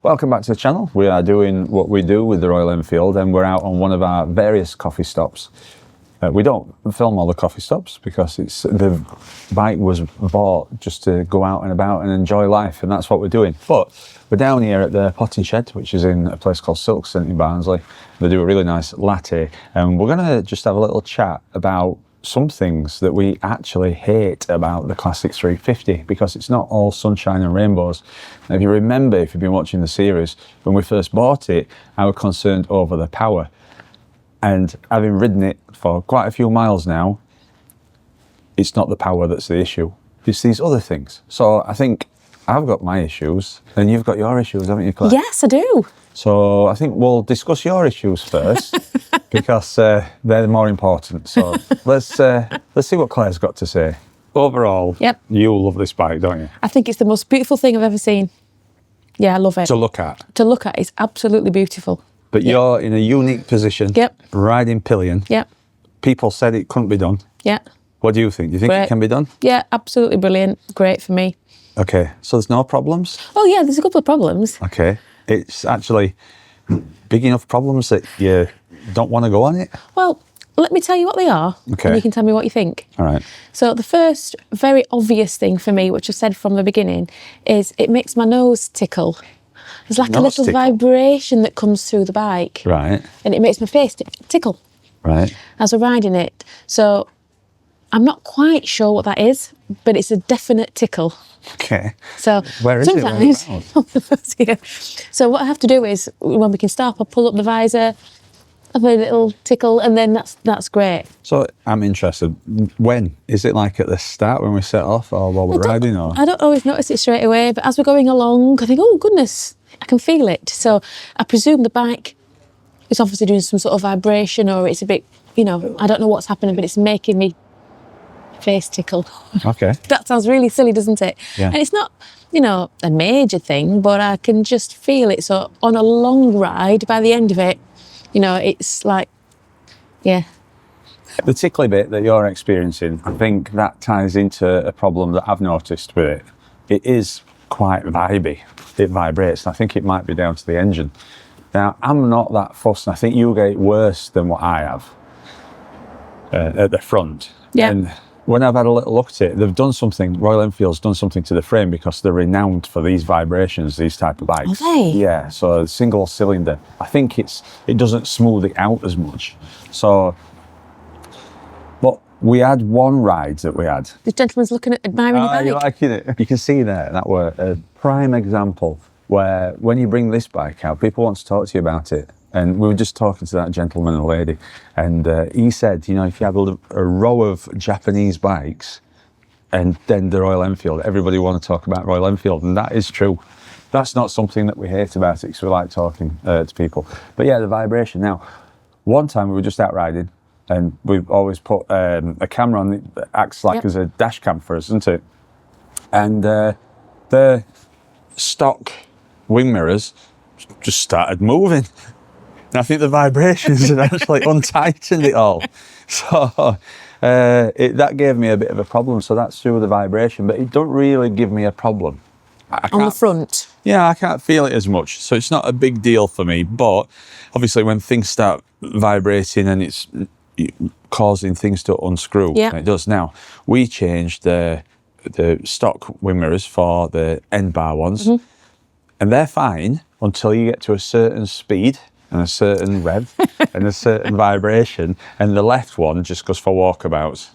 Welcome back to the channel. We are doing what we do with the Royal Enfield, and we're out on one of our various coffee stops. We don't film all the coffee stops because the bike was bought just to go out and about and enjoy life, and that's what we're doing. But we're down here at the Potting Shed, which is in a place called Silkstone in Barnsley. They do a really nice latte, and we're going to just have a little chat about some things that we actually hate about the Classic 350, because it's not all sunshine and rainbows. Now, if you remember, if you've been watching the series, when we first bought it, I was concerned over the power. And having ridden it for quite a few miles now, it's not the power that's the issue. It's these other things. So I think I've got my issues and you've got your issues, haven't you, Claire? Yes, I do. So I think we'll discuss your issues first because they're more important. So let's see what Claire's got to say. Overall, Yep. You love this bike, don't you? I think it's the most beautiful thing I've ever seen. Yeah, I love it. To look at. To look at, it's absolutely beautiful. But you're in a unique position, Yep. riding Pillion. Yep. People said it couldn't be done. Yeah. What do you think? Do you think Great. it can be done? Yeah, absolutely brilliant. Great for me. Okay, so there's no problems? Oh yeah, there's a couple of problems. Okay, it's actually big enough problems that you don't want to go on it? Well, let me tell you what they are, Okay. and you can tell me what you think. All right. So the first very obvious thing for me, which I said from the beginning, is it makes my nose tickle. There's like a Nose little tickle? vibration that comes through the bike. Right, And it makes my face tickle right. as I'm riding it. So I'm not quite sure what that is, but it's a definite tickle. Okay. So Where is it? sometimes, Whereabouts? Yeah. So what I have to do is, when we can stop, I pull up the visor, have a little tickle, and then that's great. So I'm interested, when? Is it like at the start when we set off or while we're riding? Or? I don't always notice it straight away, but as we're going along, I think, oh goodness, I can feel it. So I presume the bike is obviously doing some sort of vibration, or it's a bit, I don't know what's happening, but it's making me face tickle. Okay. That sounds really silly, doesn't it? Yeah. And it's not, a major thing, but I can just feel it. So on a long ride, by the end of it, it's like, yeah. The tickly bit that you're experiencing, I think that ties into a problem that I've noticed with it. It is quite vibey. It vibrates, and I think it might be down to the engine. Now, I'm not that fussed, and I think you get it worse than what I have at the front. Yeah. And when I've had a little look at it, they've done something, Royal Enfield's done something to the frame because they're renowned for these vibrations, these type of bikes. Are they? Yeah, so single cylinder. I think it doesn't smooth it out as much. So, but we had one ride that we had. The gentleman's looking at admiring the bike. You're liking it. You can see there, that were a prime example where when you bring this bike out, people want to talk to you about it. And we were just talking to that gentleman and lady, and he said, if you have a row of Japanese bikes and then the Royal Enfield, everybody want to talk about Royal Enfield, and that is true. That's not something that we hate about it, because we like talking to people. But yeah, the vibration. Now, one time we were just out riding, and we've always put a camera on it that acts like as a dash cam for us, isn't it? And the stock wing mirrors just started moving. And I think the vibrations had actually untightened it all. So that gave me a bit of a problem. So that's through the vibration, but it don't really give me a problem. On the front. Yeah, I can't feel it as much. So it's not a big deal for me. But obviously when things start vibrating and it's causing things to unscrew, Yeah. and it does now. We changed the stock wing mirrors for the end bar ones, and they're fine until you get to a certain speed and a certain rev and a certain vibration, and the left one just goes for walkabouts.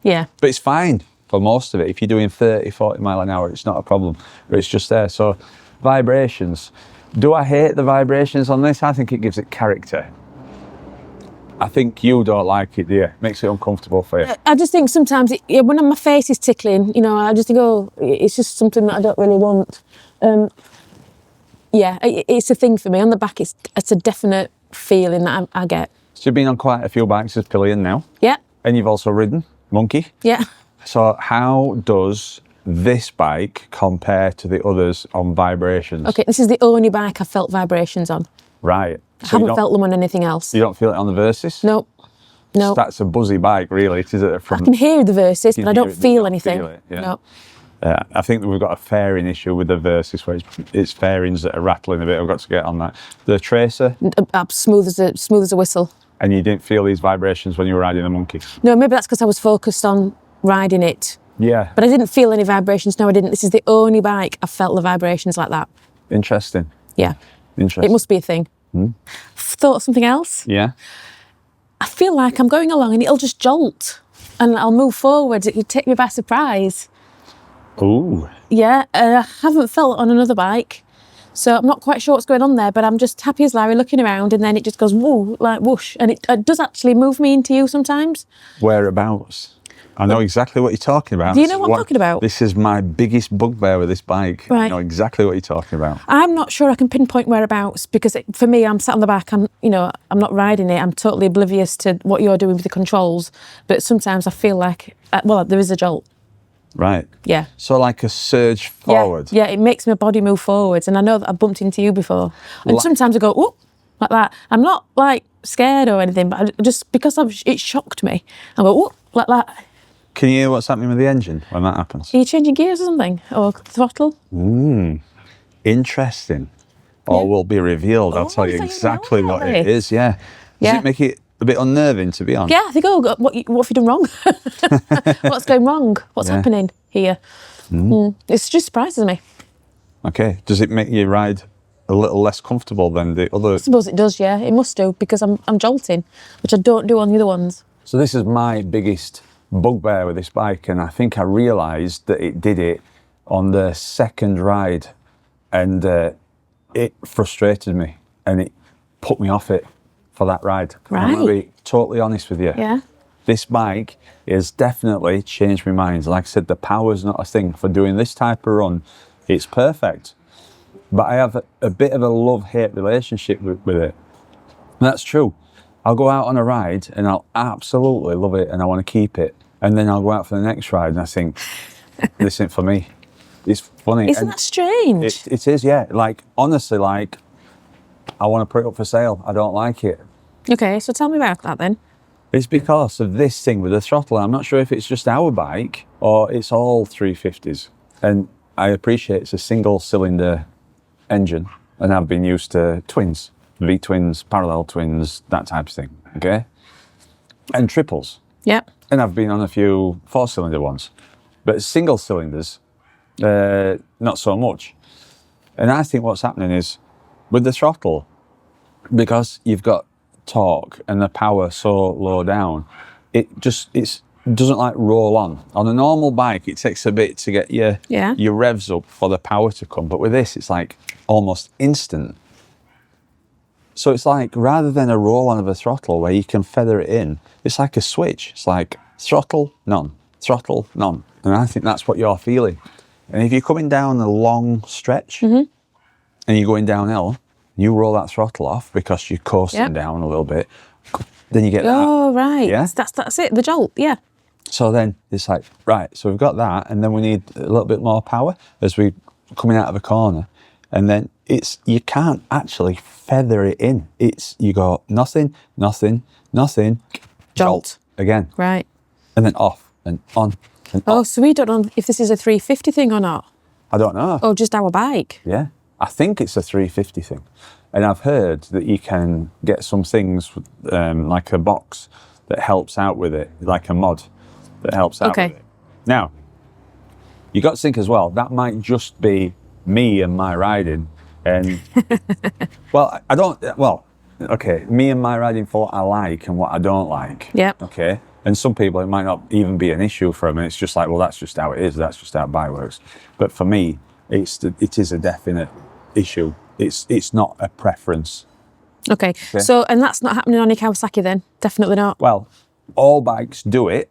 Yeah. But it's fine for most of it. If you're doing 30, 40 mile an hour, it's not a problem, but it's just there. So vibrations. Do I hate the vibrations on this? I think it gives it character. I think you don't like it, do you? Makes it uncomfortable for you. I just think sometimes, when my face is tickling, I just think, oh, it's just something that I don't really want. Yeah, it's a thing for me. On the back, it's a definite feeling that I get. So you've been on quite a few bikes as Pillion now. Yeah. And you've also ridden Monkey. Yeah. So how does this bike compare to the others on vibrations? Okay, this is the only bike I've felt vibrations on. Right. I haven't felt them on anything else. You don't feel it on the Versys? No. No. That's a buzzy bike, really. It is at the front. I can hear the Versys, but I don't feel anything. Feel it, yeah. No. I think that we've got a fairing issue with the Versys where it's fairings that are rattling a bit. I've got to get on that. The Tracer. Smooth as a whistle. And you didn't feel these vibrations when you were riding the Monkey? No, maybe that's because I was focused on riding it. Yeah. But I didn't feel any vibrations. No, I didn't. This is the only bike I felt the vibrations like that. Interesting. Yeah. Interesting. It must be a thing. Thought of something else? Yeah. I feel like I'm going along and it'll just jolt and I'll move forward. It would take me by surprise. Ooh. Yeah, I haven't felt it on another bike. So I'm not quite sure what's going on there, but I'm just happy as Larry looking around and then it just goes woo, like whoosh. And it does actually move me into you sometimes. Whereabouts? I know exactly what you're talking about. Do you know what I'm talking about? This is my biggest bugbear with this bike. Right. I know exactly what you're talking about. I'm not sure I can pinpoint whereabouts because for me, I'm sat on the back. I'm not riding it. I'm totally oblivious to what you're doing with the controls. But sometimes I feel like, there is a jolt. Right. Yeah. So like a surge forward. Yeah, it makes my body move forwards. And I know that I've bumped into you before. And sometimes I go, whoop, like that. I'm not like scared or anything, but I just because it shocked me, I go, whoop, like that. Can you hear what's happening with the engine when that happens? Are you changing gears or something? Or throttle? Interesting. All will be revealed. I'll tell you so you exactly know what that, it is. Yeah. Does Yeah. it make it a bit unnerving to be on? Yeah, I think, what have you done wrong? What's going wrong? What's happening here? It just surprises me. Okay. Does it make you ride a little less comfortable than the other? I suppose it does, yeah. It must do because I'm jolting, which I don't do on the other ones. So this is my biggest bugbear with this bike, and I think I realised that it did it on the second ride, and it frustrated me and it put me off it for that ride. Right. I'm going to be totally honest with you. Yeah. This bike has definitely changed my mind. Like I said, the power's not a thing for doing this type of run. It's perfect, but I have a bit of a love-hate relationship with it. And that's true. I'll go out on a ride and I'll absolutely love it and I want to keep it. And then I'll go out for the next ride and I think, this isn't for me. It's funny. Isn't that strange? It is, yeah. Like, honestly, like, I want to put it up for sale. I don't like it. Okay, so tell me about that then. It's because of this thing with the throttle. I'm not sure if it's just our bike or it's all 350s. And I appreciate it's a single cylinder engine and I've been used to twins, V-twins, parallel twins, that type of thing, okay? And triples. Yep. And I've been on a few 4-cylinder ones. But single cylinders, not so much. And I think what's happening is with the throttle, because you've got torque and the power so low down, it doesn't like roll on. On a normal bike, it takes a bit to get your revs up for the power to come. But with this, it's like almost instant. So it's like, rather than a roll on of a throttle where you can feather it in, it's like a switch. It's like throttle, none, throttle, none. And I think that's what you're feeling. And if you're coming down a long stretch and you're going downhill, you roll that throttle off because you're coasting down a little bit, then you get that. Oh, right. Yeah? That's it, the jolt, yeah. So then it's like, right, so we've got that, and then we need a little bit more power as we're coming out of a corner. And then you can't actually feather it in. You go nothing, nothing, nothing, jolt again. Right. And then off and on and Oh, off. so we don't know if this is a 350 thing or not. I don't know. Or just our bike. Yeah. I think it's a 350 thing. And I've heard that you can get some things like a box that helps out with it, like a mod that helps out with it. Now, you got to think as well, that might just be me and my riding. And, me and my riding for what I like and what I don't like. Yep. Okay. And some people, it might not even be an issue for them. And it's just like, well, that's just how it is. That's just how bike works. But for me, it is a definite issue. It's not a preference. Okay. So, and that's not happening on your Kawasaki then? Definitely not. Well, all bikes do it,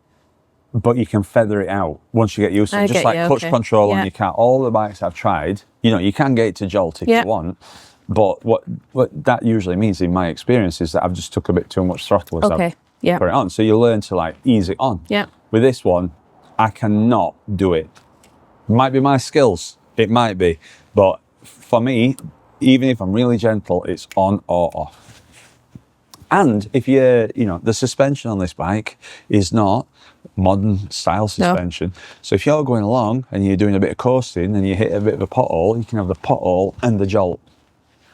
but you can feather it out once you get used to it. Just like clutch control on your car. All the bikes I've tried, you can get it to jolt if you want. But what that usually means in my experience is that I've just took a bit too much throttle as I've put it on. So you learn to like ease it on. Yeah. With this one, I cannot do it. Might be my skills. It might be. But for me, even if I'm really gentle, it's on or off. And if the suspension on this bike is not modern style suspension. So if you're going along and you're doing a bit of coasting and you hit a bit of a pothole, you can have the pothole and the jolt.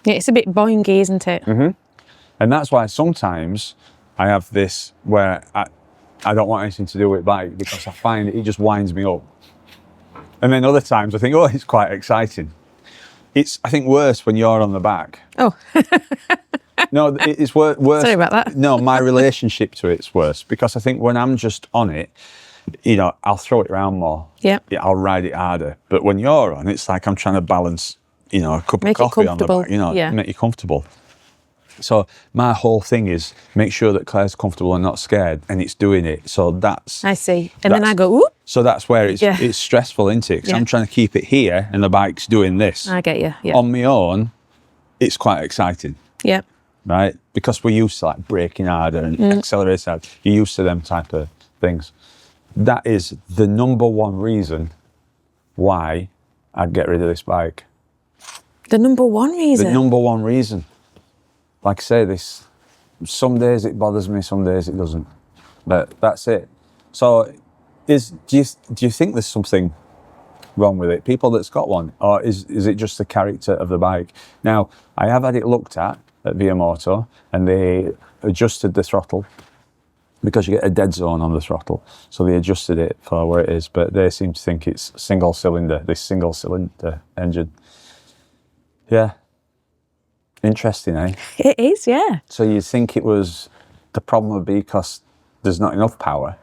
Yeah, it's a bit boingy, isn't it? And that's why sometimes I have this where I don't want anything to do with bike because I find it just winds me up. And then other times I think, oh, it's quite exciting. It's, I think, worse when you're on the back. Oh. No, it's worse. Sorry about that. No, my relationship to it's worse because I think when I'm just on it, you know, I'll throw it around more. Yeah. I'll ride it harder. But when you're on, it's like I'm trying to balance, you know, a cup of coffee on the back, you know, make you comfortable. So my whole thing is make sure that Claire's comfortable and not scared, and it's doing it. So that's... I see. And then I go, whoop. So that's where it's stressful, isn't it? Because I'm trying to keep it here and the bike's doing this. I get you, On my own, it's quite exciting. Yeah. Right? Because we're used to like braking harder and accelerating harder. You're used to them type of things. That is the number one reason why I'd get rid of this bike. The number one reason? The number one reason. Like I say, this, some days it bothers me, some days it doesn't. But that's it. So do you think there's something wrong with it? People that's got one, or is it just the character of the bike? Now, I have had it looked at Via Moto, and they adjusted the throttle because you get a dead zone on the throttle. So they adjusted it for where it is, but they seem to think it's this single cylinder engine. Yeah. Interesting, eh? It is, yeah. So you think it was, the problem would be because there's not enough power,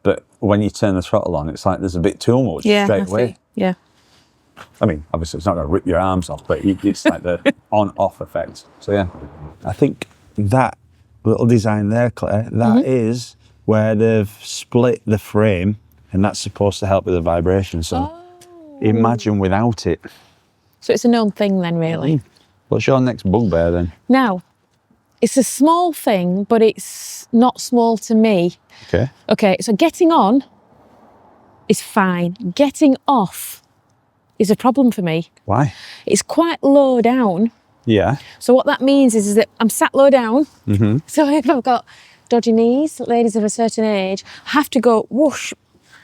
but when you turn the throttle on, it's like there's a bit too much straight away. Yeah. I mean, obviously it's not going to rip your arms off, but it's like the on-off effect. So yeah, I think that little design there, Claire, that is where they've split the frame, and that's supposed to help with the vibration. So imagine without it. So it's a known thing then, really. What's your next bugbear then? Now, it's a small thing, but it's not small to me. Okay. Okay, so getting on is fine. Getting off is a problem for me. Why? It's quite low down. Yeah. So what that means is that I'm sat low down. So if I've got dodgy knees, ladies of a certain age, I have to go whoosh,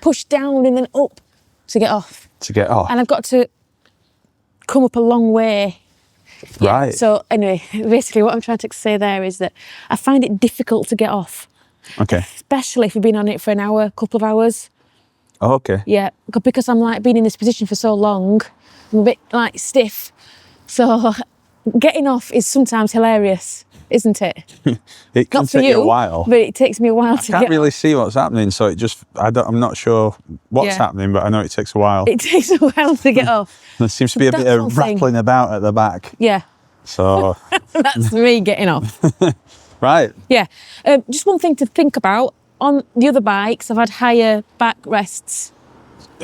push down and then up to get off. To get off. And I've got to come up a long way. Right. So anyway, basically what I'm trying to say there is that I find it difficult to get off. Okay. Especially if you've been on it for an hour, couple of hours. Oh, okay. Yeah, because I'm like been in this position for so long, I'm a bit like stiff. So getting off is sometimes hilarious, isn't it? It can take you a while. But it takes me a while to get I can't really see what's happening, so it just, I'm not sure what's happening, but I know it takes a while. It takes a while to get off. There seems to be a bit of rattling about at the back. Yeah. So. That's me getting off. Right. Yeah. Just one thing to think about. On the other bikes, I've had higher backrests,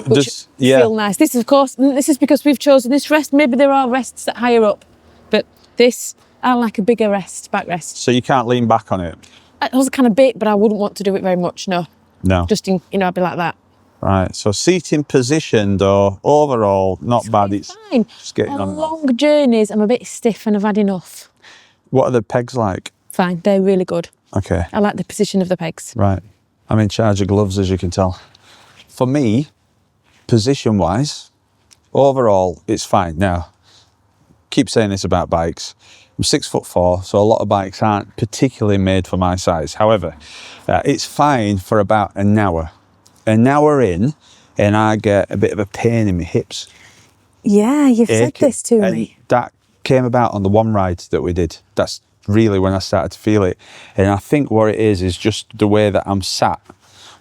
which feel nice. This, of course, this is because we've chosen this rest. Maybe there are rests that higher up, but this, I like a bigger backrest. So you can't lean back on it? I was kind of bit, but I wouldn't want to do it very much, no. No. Just in, I'd be like that. Right, so seating position though, overall, not bad. It's fine. Just getting on long journeys, I'm a bit stiff and I've had enough. What are the pegs like? Fine, they're really good. Okay. I like the position of the pegs. Right. I'm in charge of gloves, as you can tell. For me, position-wise, overall, it's fine. Now, keep saying this about bikes. I'm 6'4", so a lot of bikes aren't particularly made for my size. However, it's fine for about an hour. An hour in, and I get a bit of a pain in my hips. Yeah, you've said this to me. That came about on the one ride that we did. That's really when I started to feel it. And I think what it is just the way that I'm sat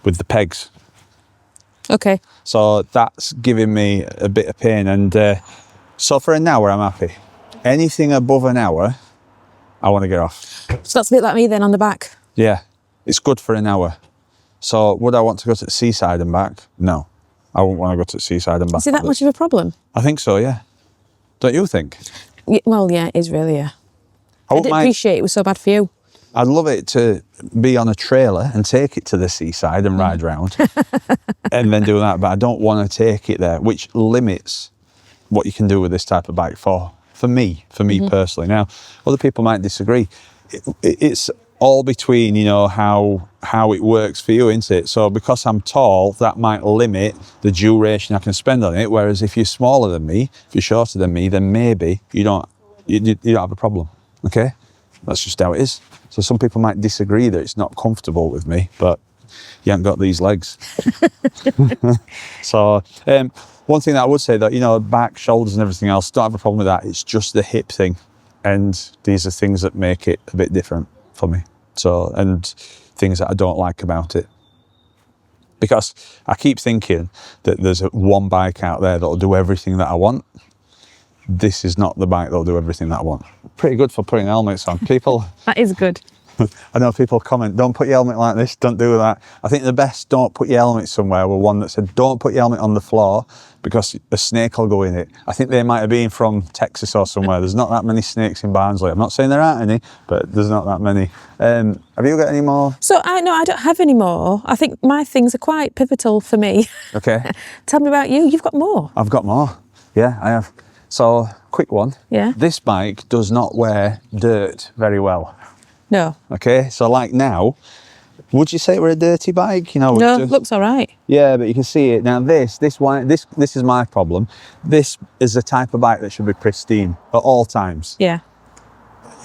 with the pegs. Okay. So that's giving me a bit of pain. And so for an hour, I'm happy. Anything above an hour, I want to get off. So that's a bit like me then on the back? Yeah, it's good for an hour. So would I want to go to the seaside and back? No, I wouldn't want to go to the seaside and back. Is it that much of a problem? I think so, yeah. Don't you think? Yeah, well, yeah, it is really, yeah. I didn't appreciate it was so bad for you. I'd love it to be on a trailer and take it to the seaside and ride round and then do that, but I don't want to take it there, which limits what you can do with this type of bike for me personally. Now, other people might disagree. It's all between, you know, how it works for you, isn't it? So because I'm tall, that might limit the duration I can spend on it. Whereas if you're smaller than me, if you're shorter than me, then maybe you don't have a problem. Okay, that's just how it is. So some people might disagree that it's not comfortable with me, but you haven't got these legs. So one thing that I would say, that, you know, back, shoulders and everything else, don't have a problem with that. It's just the hip thing, and these are things that make it a bit different for me. So, and things that I don't like about it, because I keep thinking that there's one bike out there that'll do everything that I want. This is not the bike that'll do everything that I want. Pretty good for putting helmets on. People, That is good. I know people comment, don't put your helmet like this, don't do that. I think the best don't put your helmet somewhere were one that said, don't put your helmet on the floor because a snake will go in it. I think they might have been from Texas or somewhere. There's not that many snakes in Barnsley. I'm not saying there aren't any, but there's not that many. Have you got any more? So I don't have any more. I think my things are quite pivotal for me. Okay. Tell me about you. You've got more. I've got more. Yeah, I have. So, quick one. Yeah. This bike does not wear dirt very well. No. Okay, so like now, would you say we're a dirty bike? You know, No, looks all right. Yeah, but you can see it now. This is my problem. This is the type of bike that should be pristine at all times. Yeah.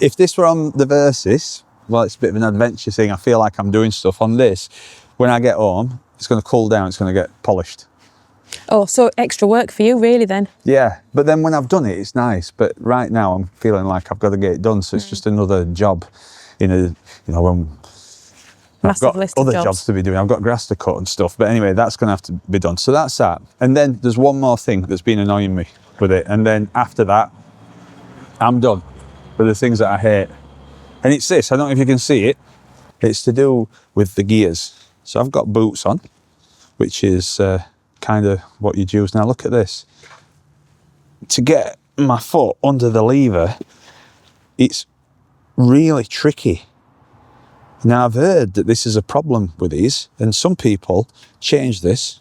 If this were on the Versys, well, it's a bit of an adventure thing. I feel like I'm doing stuff on this. When I get home, it's going to cool down. It's going to get polished. Oh, so extra work for you, really, then? Yeah, but then when I've done it, it's nice. But right now, I'm feeling like I've got to get it done. So it's just another job. In a, you know, when I've got other jobs to be doing. I've got grass to cut and stuff. But anyway, that's going to have to be done. So that's that. And then there's one more thing that's been annoying me with it. And then after that, I'm done with the things that I hate. And it's this. I don't know if you can see it. It's to do with the gears. So I've got boots on, which is kind of what you'd use. Now look at this. To get my foot under the lever, it's really tricky. Now I've heard that this is a problem with these, and some people change this,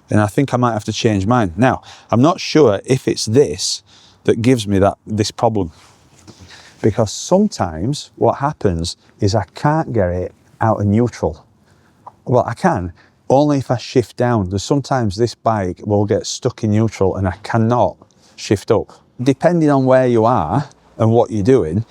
and I think I might have to change mine. Now I'm not sure if it's this that gives me this problem, because sometimes what happens is I can't get it out of neutral. Well, I can only if I shift down. There's sometimes this bike will get stuck in neutral and I cannot shift up. Depending on where you are and what you're doing,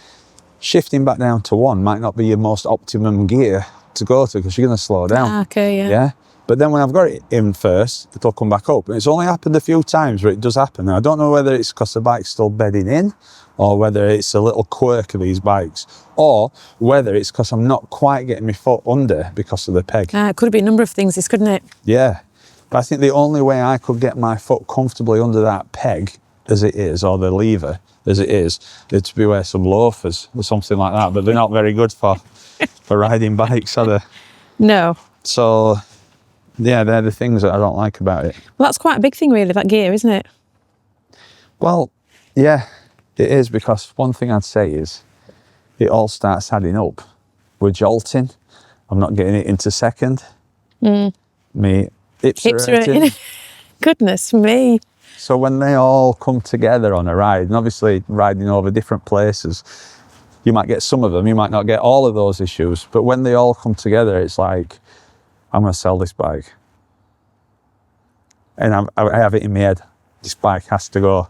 shifting back down to one might not be your most optimum gear to go to, because you're going to slow down. Okay, yeah. Yeah. But then when I've got it in first, it'll come back up. And it's only happened a few times where it does happen. Now, I don't know whether it's because the bike's still bedding in, or whether it's a little quirk of these bikes, or whether it's because I'm not quite getting my foot under because of the peg. It could have been a number of things, this, couldn't it? Yeah. But I think the only way I could get my foot comfortably under that peg as it is, or the lever as it is to be wear some loafers or something like that. But they're not very good for riding bikes, are they? No. So, yeah, they're the things that I don't like about it. Well, that's quite a big thing, really, that gear, isn't it? Well, yeah, it is, because one thing I'd say is it all starts adding up. We're jolting. I'm not getting it into second. Me hips are hurting. Goodness me. So when they all come together on a ride, and obviously riding over different places, you might get some of them, you might not get all of those issues. But when they all come together, it's like, I'm going to sell this bike. And I have it in my head, this bike has to go.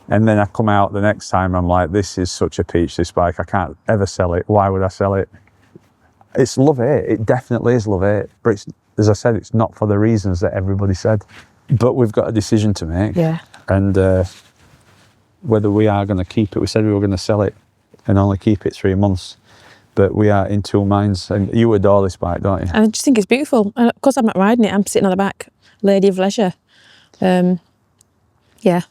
And then I come out the next time, I'm like, this is such a peach, this bike. I can't ever sell it. Why would I sell it? It's love-hate. It definitely is love-hate. But it's, as I said, it's not for the reasons that everybody said. But we've got a decision to make. Yeah. And whether we are going to keep it, we said we were going to sell it and only keep it 3 months. But we are in two minds. And you adore this bike, don't you? I just think it's beautiful. And of course, I'm not riding it. I'm sitting on the back, lady of leisure. Yeah.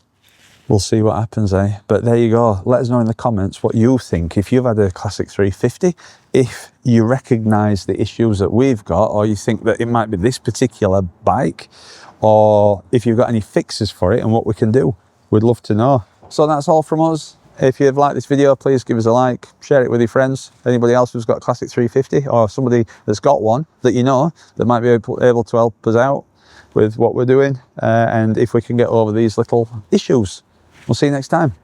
We'll see what happens, eh? But there you go. Let us know in the comments what you think. If you've had a Classic 350, if you recognise the issues that we've got, or you think that it might be this particular bike, or if you've got any fixes for it and what we can do, we'd love to know. So that's all from us. If you've liked this video, please give us a like, share it with your friends. Anybody else who's got a Classic 350, or somebody that's got one that you know that might be able to help us out with what we're doing, and if we can get over these little issues. We'll see you next time.